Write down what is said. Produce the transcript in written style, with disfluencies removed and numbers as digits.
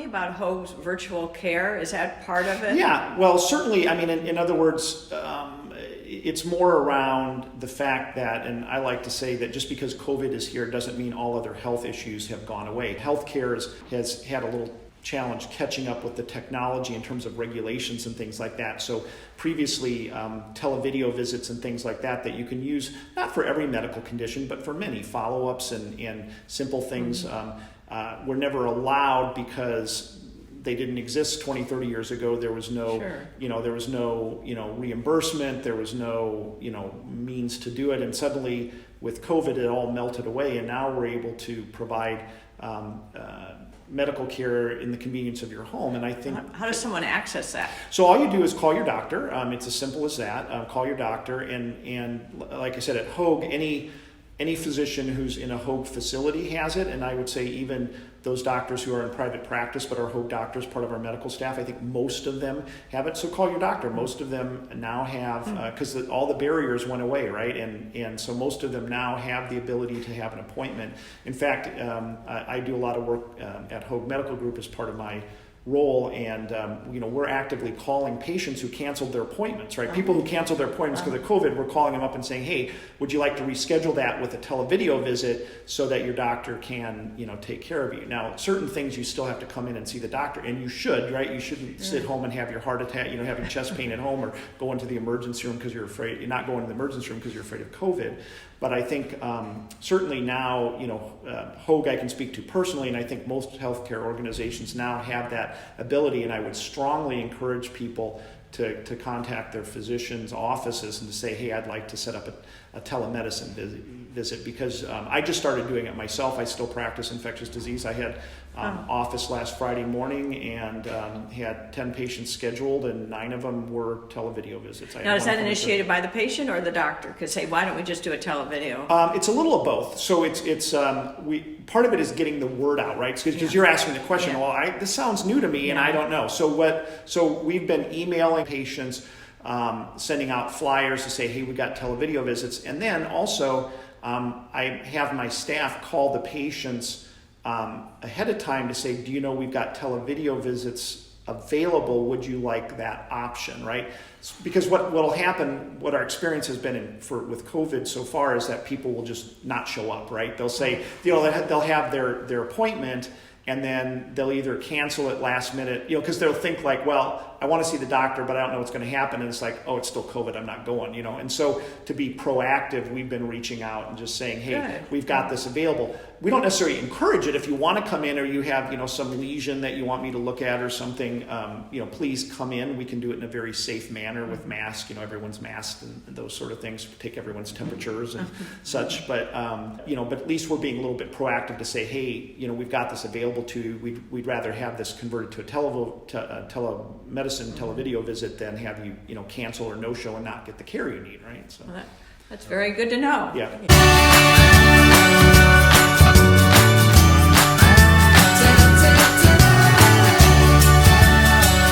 about Hoag's virtual care? Is that part of it? Yeah, well, certainly, I mean, in other words, it's more around the fact that, and I like to say that just because COVID is here doesn't mean all other health issues have gone away. Healthcare has had a little challenge catching up with the technology in terms of regulations and things like that. So previously, televideo visits and things like that you can use, not for every medical condition, but for many follow-ups and simple things were never allowed because they didn't exist 20, 30 years ago. There was no, there was no, reimbursement. There was no, means to do it. And suddenly with COVID, it all melted away. And now we're able to provide medical care in the convenience of your home. And I think... How does someone access that? So all you do is call your doctor. It's as simple as that. Call your doctor. And like I said, at Hoag, any physician who's in a Hoag facility has it, and I would say even those doctors who are in private practice but are Hoag doctors, part of our medical staff, I think most of them have it. So call your doctor. Most of them now have, because all the barriers went away, right? And so most of them now have the ability to have an appointment. In fact, I do a lot of work at Hoag Medical Group as part of my role, and we're actively calling patients who canceled their appointments, right? People who canceled their appointments because of COVID, we're calling them up and saying, hey, would you like to reschedule that with a televideo visit so that your doctor can, take care of you? Now, certain things you still have to come in and see the doctor, and you should, right? You shouldn't sit home and have your heart attack, having chest pain at home, or go into the emergency room because you're afraid, you're not going to the emergency room because you're afraid of COVID. But I think certainly now, Hoag I can speak to personally, and I think most healthcare organizations now have that ability, and I would strongly encourage people to contact their physician's offices and to say, hey, I'd like to set up a telemedicine visit, because I just started doing it myself. I still practice infectious disease. I had office last Friday morning and had 10 patients scheduled, and 9 of them were televideo visits. Now, is that initiated by the patient or the doctor? Because say, why don't we just do a televideo? It's a little of both. So it's part of it is getting the word out, right? Because you're asking the question. Well, this sounds new to me, and I don't know. So we've been emailing patients, sending out flyers to say, hey, we got televideo visits, and then also I have my staff call the patients ahead of time to say, do you know we've got televideo visits available? Would you like that option, right? Because what will happen, what our experience has been with COVID so far, is that people will just not show up, right? They'll say, they'll have their appointment, and then they'll either cancel it last minute, because they'll think like, well, I want to see the doctor, but I don't know what's going to happen. And it's like, oh, it's still COVID, I'm not going, And so to be proactive, we've been reaching out and just saying, hey, we've got this available. We don't necessarily encourage it. If you want to come in, or you have, some lesion that you want me to look at or something, please come in. We can do it in a very safe manner with masks, everyone's masked and those sort of things, take everyone's temperatures and such. But, but at least we're being a little bit proactive to say, hey, we've got this available to you. We'd rather have this converted to a telemedicine, televideo visit than have you, cancel or no-show and not get the care you need, right? So well, that's very good to know. Yeah.